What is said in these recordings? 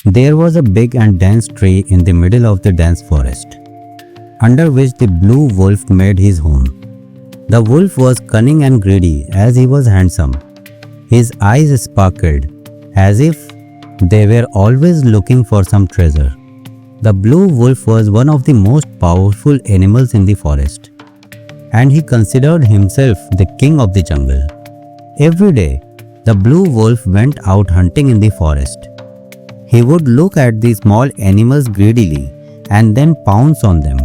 There was a big and dense tree in the middle of the dense forest, under which the blue wolf made his home. The wolf was cunning and greedy as he was handsome. His eyes sparkled as if they were always looking for some treasure. The blue wolf was one of the most powerful animals in the forest, and he considered himself the king of the jungle. Every day, the blue wolf went out hunting in the forest. He would look at the small animals greedily and then pounce on them.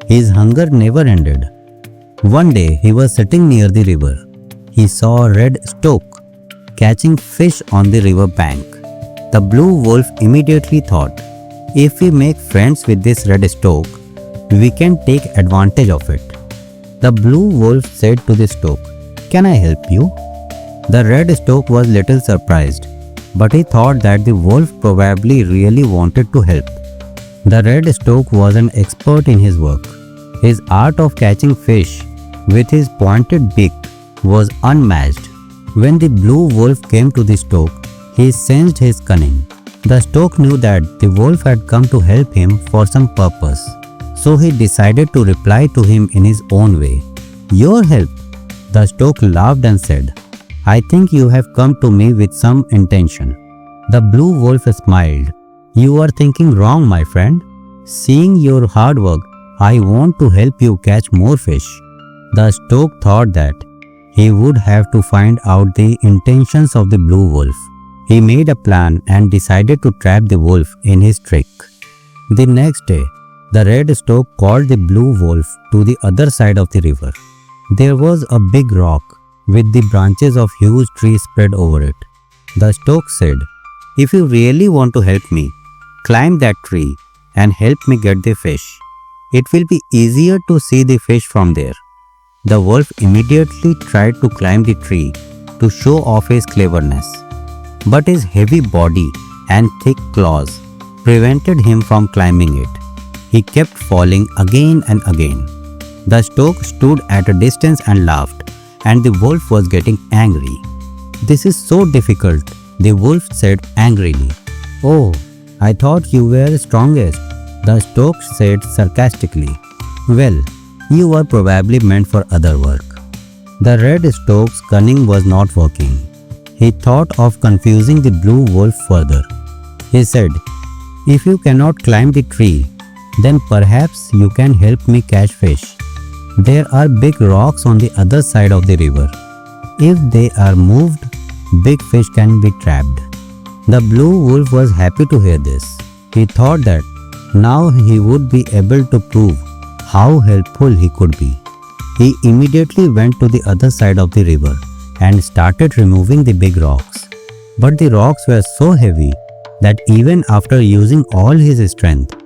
His hunger never ended. One day, he was sitting near the river. He saw a red stork catching fish on the river bank. The blue wolf immediately thought, if we make friends with this red stork, we can take advantage of it. The blue wolf said to the stork, "Can I help you?" The red stork was little surprised, but he thought that the wolf probably really wanted to help. The red stork was an expert in his work. His art of catching fish with his pointed beak was unmatched. When the blue wolf came to the stork, he sensed his cunning. The stork knew that the wolf had come to help him for some purpose, so he decided to reply to him in his own way. "Your help?" The stork laughed and said, "I think you have come to me with some intention." The blue wolf smiled. "You are thinking wrong, my friend. Seeing your hard work, I want to help you catch more fish." The stork thought that he would have to find out the intentions of the blue wolf. He made a plan and decided to trap the wolf in his trick. The next day, the red stork called the blue wolf to the other side of the river. There was a big rock with the branches of huge trees spread over it. The stork said, "If you really want to help me, climb that tree and help me get the fish. It will be easier to see the fish from there." The wolf immediately tried to climb the tree to show off his cleverness, but his heavy body and thick claws prevented him from climbing it. He kept falling again and again. The stork stood at a distance and laughed, and the wolf was getting angry. "This is so difficult," the wolf said angrily. "Oh, I thought you were strongest," the stork said sarcastically. "Well, you are probably meant for other work." The red stork's cunning was not working. He thought of confusing the blue wolf further. He said, "If you cannot climb the tree, then perhaps you can help me catch fish. There are big rocks on the other side of the river. If they are moved, big fish can be trapped." The blue wolf was happy to hear this. He thought that now he would be able to prove how helpful he could be. He immediately went to the other side of the river and started removing the big rocks. But the rocks were so heavy that even after using all his strength,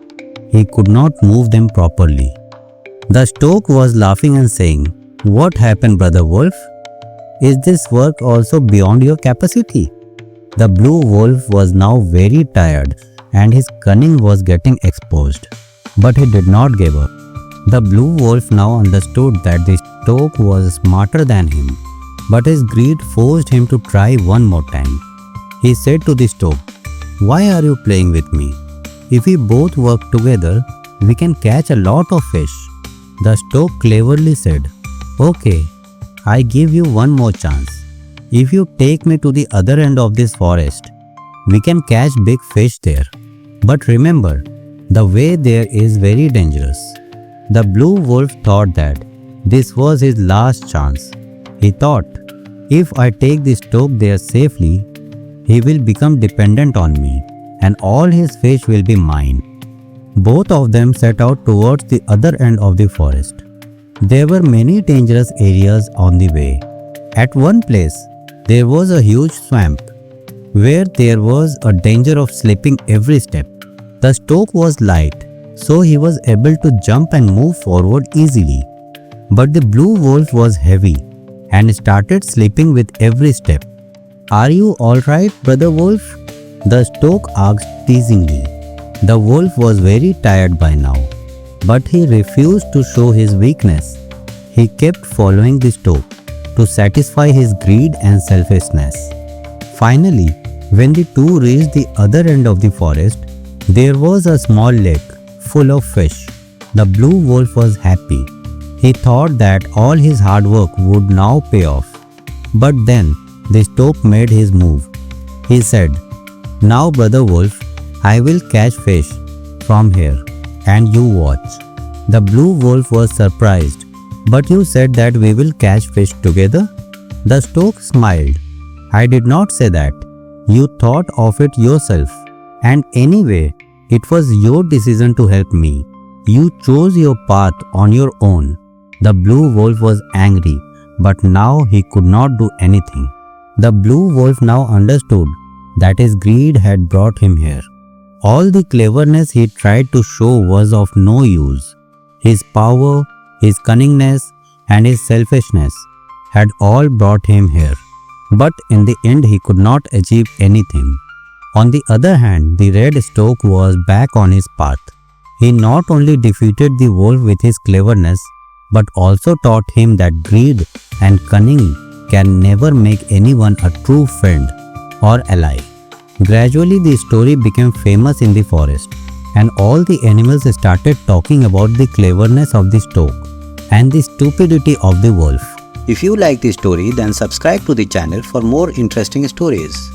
he could not move them properly. The stork was laughing and saying, "What happened, brother wolf? Is this work also beyond your capacity?" The blue wolf was now very tired and his cunning was getting exposed, but he did not give up. The blue wolf now understood that the stork was smarter than him, but his greed forced him to try one more time. He said to the stork, "Why are you playing with me? If we both work together, we can catch a lot of fish." The stork cleverly said, "Okay, I give you one more chance. If you take me to the other end of this forest, we can catch big fish there. But remember, the way there is very dangerous." The blue wolf thought that this was his last chance. He thought, "If I take the stork there safely, he will become dependent on me and all his fish will be mine." Both of them set out towards the other end of the forest. There were many dangerous areas on the way. At one place, there was a huge swamp where there was a danger of slipping every step. The stork was light, so he was able to jump and move forward easily. But the blue wolf was heavy and started slipping with every step. "Are you alright, brother wolf?" the stork asked teasingly. The wolf was very tired by now, but he refused to show his weakness. He kept following the stork to satisfy his greed and selfishness. Finally, When the two reached the other end of the forest, there was a small lake full of fish. The blue wolf was happy. He thought that all his hard work would now pay off. But then the stork made his move. He said, "Now, brother wolf, I will catch fish from here, and you watch." The blue wolf was surprised. "But you said that we will catch fish together?" The stork smiled. "I did not say that. You thought of it yourself. And anyway, it was your decision to help me. You chose your path on your own." The blue wolf was angry, but now he could not do anything. The blue wolf now understood that his greed had brought him here. All the cleverness he tried to show was of no use. His power, his cunningness, and his selfishness had all brought him here. But in the end, he could not achieve anything. On the other hand, the red stork was back on his path. He not only defeated the wolf with his cleverness, but also taught him that greed and cunning can never make anyone a true friend or ally. Gradually, the story became famous in the forest, and all the animals started talking about the cleverness of the stork and the stupidity of the wolf. If you like this story, then subscribe to the channel for more interesting stories.